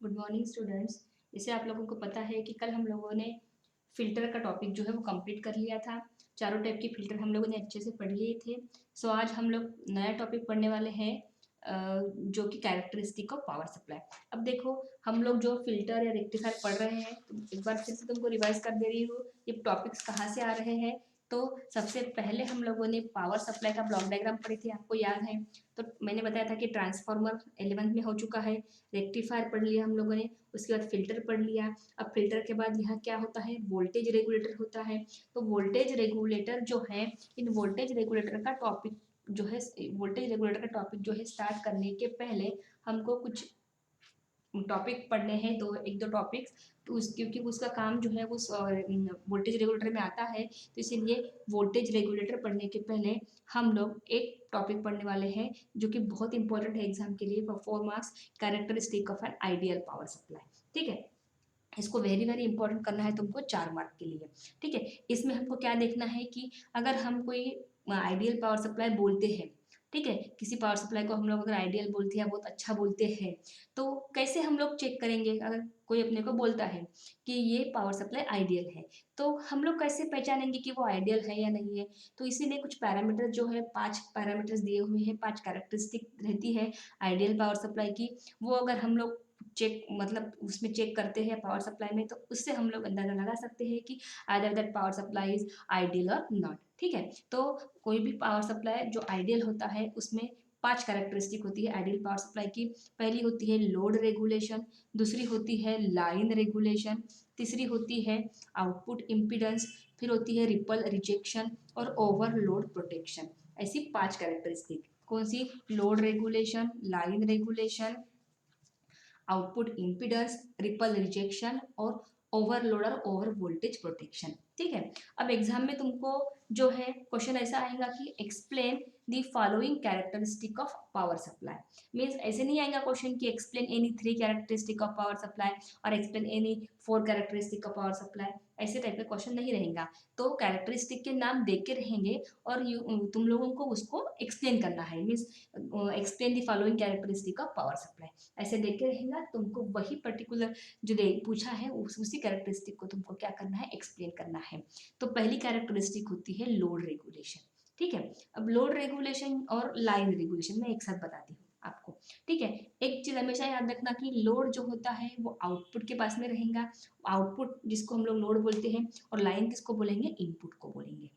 Good morning students. जैसे आप लोगों को पता है कि कल हम लोगों ने फ़िल्टर का टॉपिक जो है वो कंप्लीट कर लिया था। चारों टाइप के फ़िल्टर हम लोगों ने अच्छे से पढ़ लिए थे। सो आज हम लोग नया टॉपिक पढ़ने वाले हैं, जो कि कैरेक्टरिस्टिक ऑफ पावर सप्लाई। अब देखो, हम लोग जो फ़िल्टर या रेक्टिफायर पढ़ रहे हैं, तो एक बार फिर से तुमको रिवाइज़ कर दे रही हूँ ये टॉपिक्स कहाँ से आ रहे हैं। तो सबसे पहले हम लोगों ने पावर सप्लाई का ब्लॉक डायग्राम पढ़ी थी, आपको याद है। तो मैंने बताया था कि ट्रांसफार्मर 11th में हो चुका है, रेक्टिफायर पढ़ लिया हम लोगों ने, उसके बाद फिल्टर पढ़ लिया। अब फिल्टर के बाद यहाँ क्या होता है, वोल्टेज रेगुलेटर होता है। तो वोल्टेज रेगुलेटर जो है, इन वोल्टेज रेगुलेटर का टॉपिक जो है, वोल्टेज रेगुलेटर का टॉपिक जो है स्टार्ट करने के पहले हमको कुछ टॉपिक पढ़ने हैं, एक दो टॉपिक्स। तो क्योंकि उसका काम जो है वो वोल्टेज रेगुलेटर में आता है, तो इसीलिए वोल्टेज रेगुलेटर पढ़ने के पहले हम लोग एक टॉपिक पढ़ने वाले हैं जो कि बहुत इंपॉर्टेंट है एग्जाम के लिए, for 4 marks, characteristic of an ideal power supply. ठीक है, इसको वेरी वेरी इंपॉर्टेंट करना है तुमको 4 मार्क के लिए। ठीक है, इसमें हमको क्या देखना है कि अगर हम कोई आइडियल पावर सप्लाई बोलते हैं, ठीक है, किसी पावर सप्लाई को हम लोग अगर आइडियल बोलते हैं या बहुत अच्छा बोलते हैं, तो कैसे हम लोग चेक करेंगे। अगर कोई अपने को बोलता है कि ये पावर सप्लाई आइडियल है, तो हम लोग कैसे पहचानेंगे कि वो आइडियल है या नहीं है। तो इसीलिए कुछ पैरामीटर जो है, 5 पैरामीटर्स दिए हुए हैं, 5 कैरेक्टरिस्टिक रहती है आइडियल पावर सप्लाई की। वो अगर हम लोग चेक मतलब उसमें चेक करते हैं पावर सप्लाई में, तो उससे हम लोग अंदाजा लगा सकते हैं कि either that power supply is ideal और नॉट। ठीक है, तो कोई भी पावर सप्लाई जो आइडियल होता है उसमें 5 कैरेक्टरिस्टिक होती है आइडियल पावर सप्लाई की। पहली होती है लोड रेगुलेशन, दूसरी होती है लाइन रेगुलेशन, तीसरी होती है आउटपुट इम्पीडेंस, फिर होती है रिपल रिजेक्शन और ओवरलोड प्रोटेक्शन। ऐसी 5 कैरेक्टरिस्टिक कौन सी, load regulation, line regulation, output impedance, ripple rejection और ओवरलोड और ओवर वोल्टेज प्रोटेक्शन। ठीक है, अब एग्जाम में तुमको जो है क्वेश्चन ऐसा आएगा कि explain the following characteristic of power supply. Means ऐसे नहीं आएगा क्वेश्चन कि explain any 3 characteristic of power supply और explain any 4 characteristic of power supply, ऐसे टाइप का क्वेश्चन नहीं रहेगा। तो कैरेक्टरिस्टिक के नाम देख के रहेंगे और तुम लोगों को उसको एक्सप्लेन करना है। Means explain the following characteristic of power supply, ऐसे देख के रहेगा। तुमको वही पर्टिकुलर जो पूछा है उसी कैरेक्टरिस्टिक को तुमको क्या करना है, एक्सप्लेन करना है। तो पहली कैरेक्टरिस्टिक होती है लोड रेगुलेशन। ठीक है, अब लोड रेगुलेशन और लाइन रेगुलेशन मैं एक साथ बताती हूँ आपको। ठीक है, एक चीज हमेशा याद रखना कि लोड जो होता है वो आउटपुट के पास में रहेगा, आउटपुट जिसको हम लोग लोड बोलते हैं, और लाइन किसको बोलेंगे, इनपुट को बोलेंगे।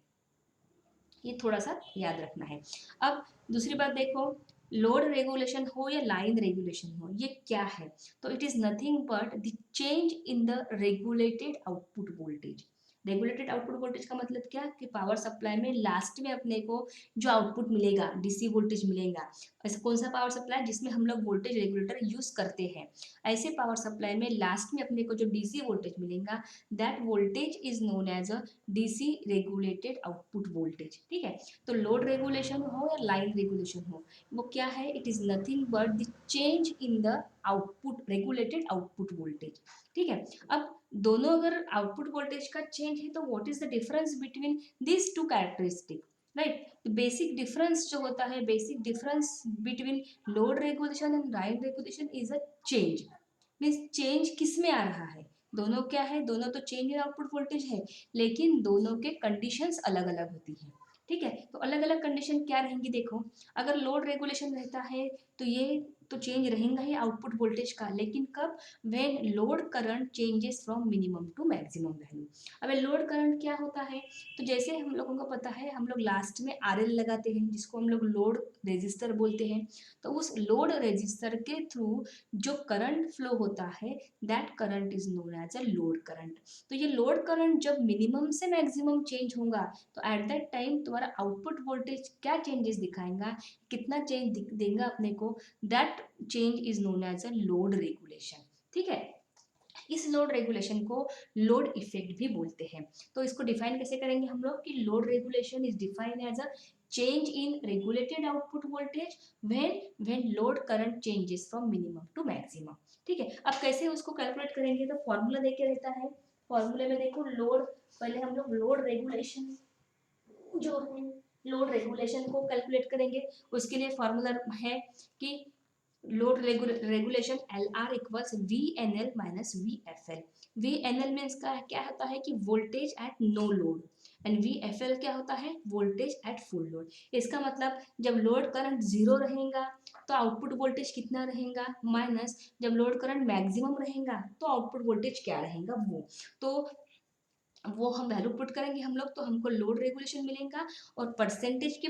ये थोड़ा सा याद रखना है। अब दूसरी बात देखो, लोड रेगुलेशन हो या लाइन रेगुलेशन हो, ये क्या है। तो it is nothing but the change in the regulated output voltage. Regulated output voltage का मतलब क्या, कि पावर सप्लाई में लास्ट में अपने को जो आउटपुट मिलेगा, डीसी वोल्टेज मिलेगा। ऐसा कौन सा पावर सप्लाई जिसमें हम लोग वोल्टेज रेगुलेटर यूज करते हैं, ऐसे पावर सप्लाई में लास्ट में अपने को जो डीसी वोल्टेज मिलेगा, that voltage is known as a DC regulated output voltage. ठीक है, तो लोड रेगुलेशन हो या लाइन रेगुलेशन हो, वो क्या है, it is nothing but the change in the output regulated output voltage. ठीक है, अब दोनों अगर आउटपुट वोल्टेज का चेंज है, तो what is the difference between this two characteristic, right. Basic difference जो होता है, basic difference between load regulation and line regulation is a change. Means change किस में आ रहा है, दोनों क्या है, दोनों तो चेंज इन आउटपुट वोल्टेज है, लेकिन दोनों के कंडीशंस अलग अलग होती हैं। ठीक है, तो अलग अलग कंडीशन क्या रहेंगी, देखो। अगर लोड रेगुलेशन रहता है, तो ये तो चेंज रहेगा ही आउटपुट वोल्टेज का, लेकिन कब, when load current changes from minimum to maximum value. अब लोड करंट क्या होता है, तो जैसे हम लोगों को पता है, हम लोग लास्ट में आरएल लगाते हैं जिसको हम लोग लोड रेजिस्टर बोलते हैं। तो उस लोड रेजिस्टर के थ्रू जो करंट फ्लो होता है, that current is known as a load current. तो ये लोड करंट जब मिनिमम से मैक्सिमम चेंज होगा, तो एट दैट टाइम तुम्हारा आउटपुट वोल्टेज क्या चेंजेस दिखाएगा, कितना चेंज देगा अपने को, that change is known as a load regulation. ठीक है, इस लोड रेगुलेशन को लोड इफेक्ट भी बोलते हैं। तो इसको डिफाइन कैसे करेंगे हम लोग, कि load regulation is defined as a change in regulated output voltage when load current changes from minimum to maximum। ठीक है, अब कैसे उसको कैलकुलेट करेंगे, तो फॉर्मूला देके रहता है। फॉर्मूले में देखो, लोड, पहले हम लोग लोड रेगुलेशन जो है, लोड रेगुलेशन को कैलकुलेट करेंगे। उसके लिए फॉर्मूला है कि load regulation L R equals V N L minus V F L. V N L में इसका क्या होता है कि voltage at no load, and V F L क्या होता है, वोल्टेज एट फुल लोड। इसका मतलब जब लोड करंट जीरो रहेगा तो आउटपुट वोल्टेज कितना रहेगा, माइनस जब लोड करंट मैक्सिमम रहेगा तो आउटपुट वोल्टेज क्या रहेगा वो हम वैल्यू पुट करेंगे हम लोग, तो हमको लोड रेगुलेशन मिलेगा। और परसेंटेज के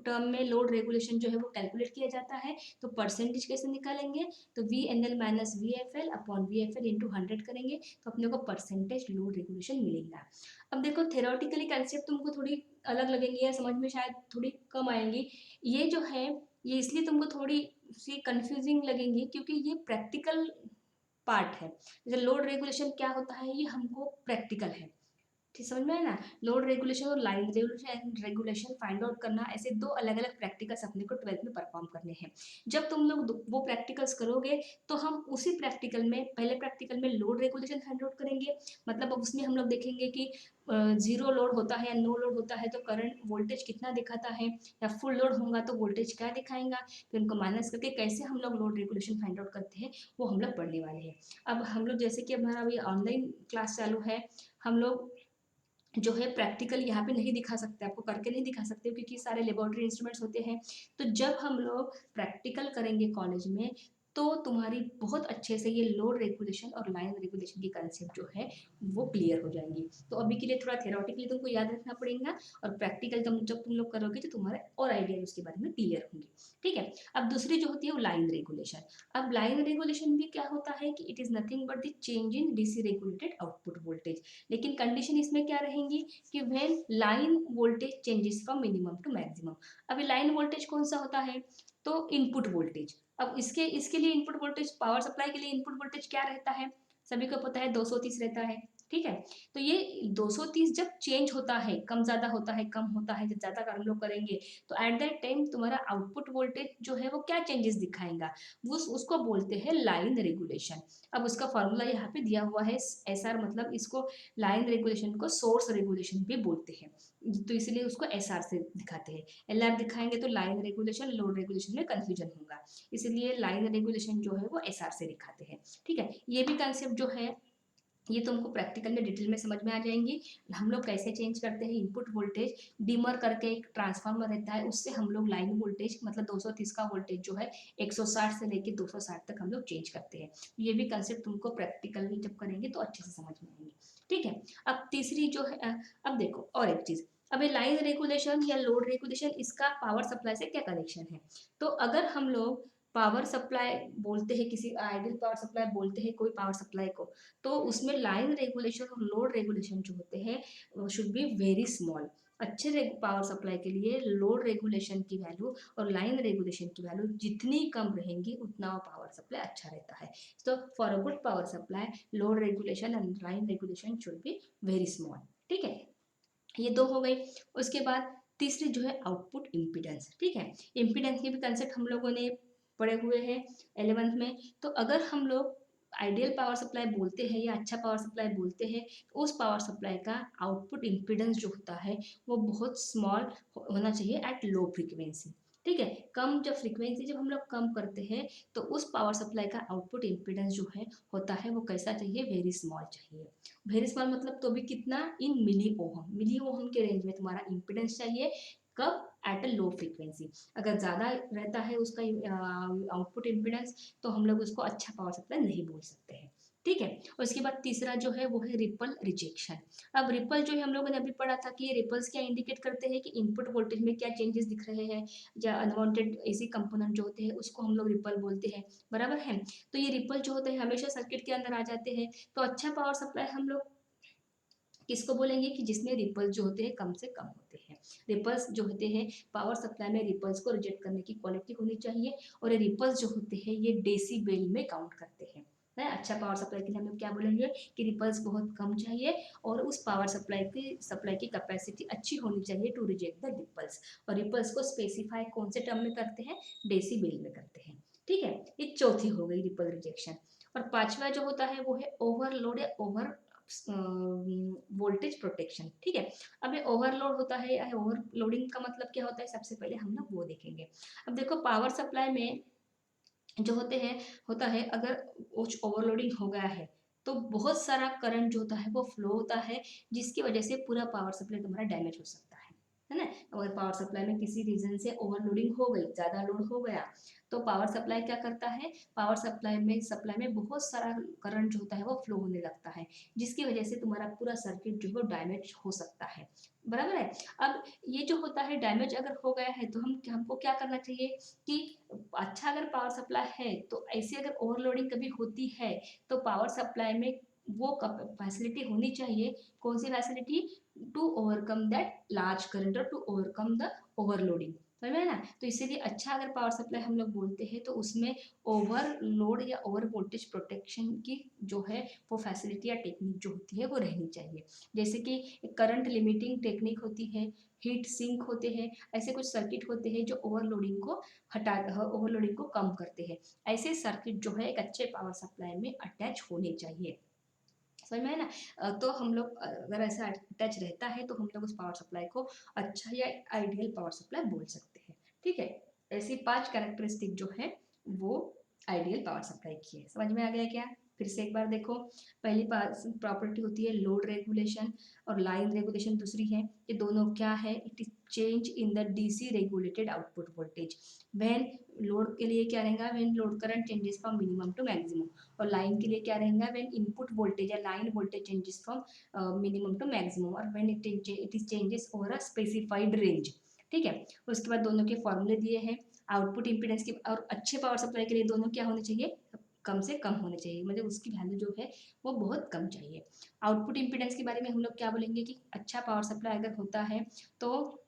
टर्म में लोड रेगुलेशन जो है वो कैलकुलेट किया जाता है। तो परसेंटेज कैसे निकालेंगे, तो V N L minus V F L upon V F L into 100 करेंगे तो अपने को परसेंटेज लोड रेगुलेशन मिलेगा। अब देखो थेरोटिकली कंसेप्ट तुमको थोड़ी अलग लगेंगी या समझ में शायद थोड़ी कम आएंगी। ये जो है ये इसलिए तुमको थोड़ी सी कंफ्यूजिंग लगेंगी क्योंकि ये प्रैक्टिकल पार्ट है। जैसे लोड रेगुलेशन क्या होता है ये हमको प्रैक्टिकल है, ठीक समझ में है ना। लोड रेगुलेशन और लाइन रेगुलेशन फाइंड आउट करना, ऐसे दो अलग अलग प्रैक्टिकल्स अपने को 12th में परफॉर्म करने हैं। जब तुम लोग वो प्रैक्टिकल्स करोगे तो हम उसी प्रैक्टिकल में, पहले प्रैक्टिकल में लोड रेगुलेशन फाइंड आउट करेंगे। मतलब अब उसमें हम लोग देखेंगे कि जीरो लोड होता है या नो लोड होता है तो करंट वोल्टेज कितना दिखाता है, या फुल लोड होगा तो वोल्टेज क्या दिखाएगा, फिर उनको माइनस करके कैसे हम लोग लोड रेगुलेशन फाइंड आउट करते हैं वो हम लोग पढ़ने वाले हैं। अब हम लोग जैसे कि हमारा अभी ऑनलाइन क्लास चालू है, हम लोग जो है प्रैक्टिकल यहाँ पे नहीं दिखा सकते, आपको करके नहीं दिखा सकते क्योंकि सारे लेबोरेटरी इंस्ट्रूमेंट्स होते हैं। तो जब हम लोग प्रैक्टिकल करेंगे कॉलेज में तो तुम्हारी बहुत अच्छे से ये लोड रेगुलेशन और लाइन रेगुलेशन की कंसेप्ट जो है वो क्लियर हो जाएंगी। तो अभी के लिए थोड़ा थेरोटिकली तुमको याद रखना पड़ेगा, और प्रैक्टिकल जब तुम लोग करोगे तो तुम्हारे और आइडिया उसके बारे में क्लियर होंगे। ठीक है, अब दूसरी जो होती है वो लाइन रेगुलेशन। अब लाइन रेगुलेशन भी क्या होता है कि it is nothing but the change in DC regulated output voltage. लेकिन कंडीशन इसमें क्या रहेंगी कि when line voltage changes from minimum to maximum. अभी लाइन वोल्टेज कौन सा होता है, तो इनपुट वोल्टेज। अब इसके इसके लिए इनपुट वोल्टेज, पावर सप्लाई के लिए इनपुट वोल्टेज क्या रहता है, सभी को पता है 230 रहता है। ठीक है, तो ये 230 जब चेंज होता है, कम ज्यादा होता है, कम होता है, जब ज्यादा हम लोग करेंगे तो एट दैट टाइम तुम्हारा आउटपुट वोल्टेज जो है वो क्या चेंजेस दिखाएगा, वो उसको बोलते हैं लाइन रेगुलेशन। अब उसका फॉर्मूला यहाँ पे दिया हुआ है एस आर, मतलब इसको लाइन रेगुलेशन को सोर्स रेगुलेशन भी बोलते हैं, तो इसलिए उसको एस आर से दिखाते हैं। एल आर दिखाएंगे तो लाइन रेगुलेशन लोड रेगुलेशन में कंफ्यूजन होगा, इसलिए लाइन रेगुलेशन जो है वो एस आर से दिखाते हैं। ठीक है, ये भी कंसेप्ट जो है ये तुमको प्रैक्टिकल में डिटेल में समझ में आ जाएंगी। हम लोग कैसे चेंज करते हैं इनपुट वोल्टेज, डिमर करके एक ट्रांसफार्मर रहता है उससे हम लोग लाइन वोल्टेज मतलब 230 का वोल्टेज जो है 160 से लेके 260 तक हम लोग चेंज करते हैं। ये भी कंसेप्ट तुमको प्रैक्टिकल में जब करेंगे तो अच्छे से समझ में आएंगे। ठीक है, अब तीसरी जो है अब देखो और एक चीज, अब ये लाइन रेगुलेशन या लोड रेगुलेशन इसका पावर सप्लाई से क्या कनेक्शन है। तो अगर हम लोग पावर सप्लाई बोलते हैं, किसी आइडियल पावर सप्लाई बोलते हैं कोई पावर सप्लाई को, तो उसमें लाइन रेगुलेशन और लोड रेगुलेशन जो होते हैं शुड बी वेरी स्मॉल। अच्छे पावर सप्लाई के लिए लोड रेगुलेशन की वैल्यू और लाइन रेगुलेशन की वैल्यू जितनी कम रहेंगी उतना वो पावर सप्लाई अच्छा रहता है। तो for a good power supply load regulation and line regulation should be very small. ठीक है, ये दो हो गई। उसके बाद तीसरी जो है आउटपुट इम्पीडेंस। ठीक है, इम्पीडेंस के भी कंसेप्ट हम लोगों ने पढ़े हुए हैं 11th में। तो अगर हम लोग आइडियल पावर सप्लाई बोलते हैं या अच्छा पावर सप्लाई बोलते हैं तो उस पावर सप्लाई का आउटपुट इम्पीडेंस जो होता है वो बहुत स्मॉल होना चाहिए एट लो फ्रीक्वेंसी। ठीक है, कम जब फ्रीक्वेंसी जब हम लोग कम करते हैं तो उस पावर सप्लाई का आउटपुट इम्पीडेंस जो है होता है वो कैसा चाहिए, वेरी स्मॉल चाहिए। वेरी स्मॉल मतलब तो भी कितना, इन मिली ओहम के रेंज में तुम्हारा इम्पीडेंस चाहिए। कब, एट अ लो फ्रीक्वेंसी। अगर ज़्यादा रहता है उसका आउटपुट इम्पीडेंस तो हम लोग उसको अच्छा पावर सप्लाई नहीं बोल सकते हैं। ठीक है, उसके बाद तीसरा जो है वो है रिपल रिजेक्शन। अब रिपल जो है हम लोगों ने अभी पढ़ा था कि ये रिपल्स क्या इंडिकेट करते हैं कि इनपुट वोल्टेज में क्या चेंजेस दिख रहे हैं, या अनवांटेड एसी कंपोनेंट जो होते हैं उसको हम लोग रिपल बोलते हैं, बराबर है। तो ये रिपल जो होते हैं हमेशा सर्किट के अंदर आ जाते हैं। तो अच्छा पावर सप्लाई हम लोग किसको बोलेंगे कि जिसमें रिपल्स जो होते हैं कम से कम होते हैं। रिपल्स जो होते हैं पावर सप्लाई में रिपल्स को रिजेक्ट करने की क्वालिटी होनी चाहिए, और ये रिपल्स जो होते हैं ये डेसीबेल में काउंट करते हैं। है अच्छा पावर सप्लाई के लिए हम लोग क्या बोलेंगे कि रिपल्स बहुत कम चाहिए और उस पावर सप्लाई की कैपेसिटी अच्छी होनी चाहिए टू रिजेक्ट द रिपल्स। और रिपल्स को स्पेसिफाई कौन से टर्म में करते हैं, डेसीबेल में करते हैं। ठीक है, ये चौथी हो गई रिपल रिजेक्शन। और पांचवा जो होता है वो है ओवरलोड या ओवर वोल्टेज प्रोटेक्शन। ठीक है, अब ये ओवरलोड होता है या ओवरलोडिंग का मतलब क्या होता है, सबसे पहले हम लोग वो देखेंगे। अब देखो पावर सप्लाई में जो होता है अगर कुछ ओवरलोडिंग हो गया है तो बहुत सारा करंट जो होता है वो फ्लो होता है, जिसकी वजह से पूरा पावर सप्लाई तुम्हारा डैमेज हो सकता है ना। अगर पावर सप्लाई में किसी रीजन से ओवरलोडिंग हो गई, ज़्यादा लोड हो गया, तो पावर सप्लाई क्या करता है, पावर सप्लाई में बहुत सारा करंट जो होता है वो फ्लो होने लगता है, जिसकी वजह से तुम्हारा पूरा सर्किट जो है वो डैमेज हो सकता है। बराबर है। अब ये जो होता है डैमेज अगर हो गया है तो हमको क्या करना चाहिए कि अच्छा अगर पावर सप्लाई है तो ऐसी अगर ओवरलोडिंग कभी होती है तो पावर सप्लाई में वो फैसिलिटी होनी चाहिए। कौन सी facility? To overcome that large current और टू ओवरकम द ओवरलोडिंग। समझ में ना। तो इसीलिए अच्छा अगर पावर सप्लाई हम लोग बोलते हैं तो उसमें ओवरलोड या ओवर वोल्टेज प्रोटेक्शन की जो है वो फैसिलिटी या टेक्निक जो होती है वो रहनी चाहिए। जैसे कि करंट लिमिटिंग टेक्निक होती है, हीट सिंक होते हैं, ऐसे कुछ सर्किट होते हैं जो ओवरलोडिंग को कम करते हैं। ऐसे सर्किट जो है एक अच्छे पावर सप्लाई में अटैच होने चाहिए। समझ में है ना। तो हम लोग अगर ऐसा अटैच रहता है तो हम लोग उस पावर सप्लाई को अच्छा या आइडियल पावर सप्लाई बोल सकते हैं। ठीक है। ऐसी 5 कैरेक्टरिस्टिक जो है वो आइडियल पावर सप्लाई की है। समझ में आ गया क्या? फिर से एक बार देखो। पहली प्रॉपर्टी होती है लोड रेगुलेशन और लाइन रेगुलेशन दूसरी है। ये दोनों क्या है? It is change in the DC regulated output voltage. When load के लिए क्या रहेगा? When load current changes from minimum to maximum. और लाइन के लिए क्या रहेगा? व्हेन इनपुट वोल्टेज या line voltage changes from minimum to maximum और when it is changes over a specified range. ठीक है। उसके बाद दोनों के फॉर्मूले दिए हैं। आउटपुट इंपीडेंस की और अच्छे पावर सप्लाई के लिए दोनों क्या होने चाहिए? कम से कम होने चाहिए, मतलब उसकी वैल्यू जो है वो बहुत कम चाहिए। आउटपुट इंपीडेंस के बारे में हम लोग क्या बोलेंगे कि अच्छा पावर सप्लाई अगर होता है तो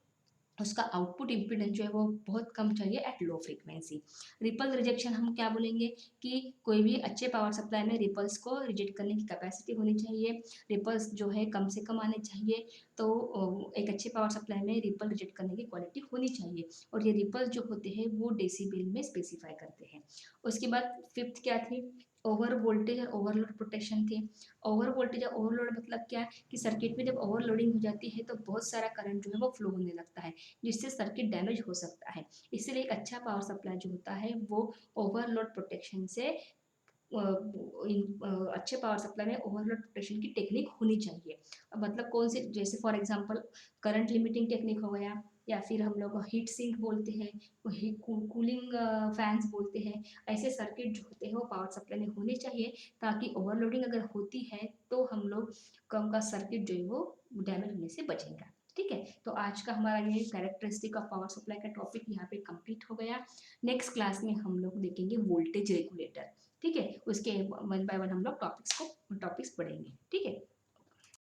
उसका आउटपुट इम्पीडेंस जो है वो बहुत कम चाहिए at low frequency. Ripple rejection हम क्या बोलेंगे कि कोई भी अच्छे पावर सप्लाई में रिपल्स को रिजेक्ट करने की कैपेसिटी होनी चाहिए। रिपल्स जो है कम से कम आने चाहिए। तो एक अच्छे पावर सप्लाई में रिपल रिजेक्ट करने की क्वालिटी होनी चाहिए। और ये रिपल्स जो होते हैं वो डेसीबल में स्पेसिफाई करते हैं। उसके बाद फिफ्थ क्या थी? ओवर वोल्टेज और ओवरलोड प्रोटेक्शन थी। ओवर वोल्टेज और ओवरलोड मतलब क्या? कि सर्किट में जब ओवरलोडिंग हो जाती है तो बहुत सारा करंट जो है वो फ्लो होने लगता है, जिससे सर्किट डैमेज हो सकता है। इसलिए एक अच्छा पावर सप्लाई जो होता है वो ओवरलोड प्रोटेक्शन से अच्छे पावर सप्लाई में ओवरलोड प्रोटेक्शन की टेक्निक होनी चाहिए। मतलब कौन सी? जैसे for example current limiting technique हो गया, या फिर हम लोग हीट सिंक बोलते हैं, कूलिंग फैंस बोलते हैं। ऐसे सर्किट जो होते हैं वो पावर सप्लाई में होने चाहिए, ताकि ओवरलोडिंग अगर होती है तो हम लोग कम का सर्किट जो है वो डैमेज होने से बचेगा। ठीक है। तो आज का हमारा ये कैरेक्टरिस्टिक ऑफ पावर सप्लाई का टॉपिक यहाँ पे कंप्लीट हो गया। नेक्स्ट क्लास में हम लोग देखेंगे वोल्टेज रेगुलेटर। ठीक है। उसके वन बाय वन हम लोग टॉपिक्स पढ़ेंगे। ठीक है।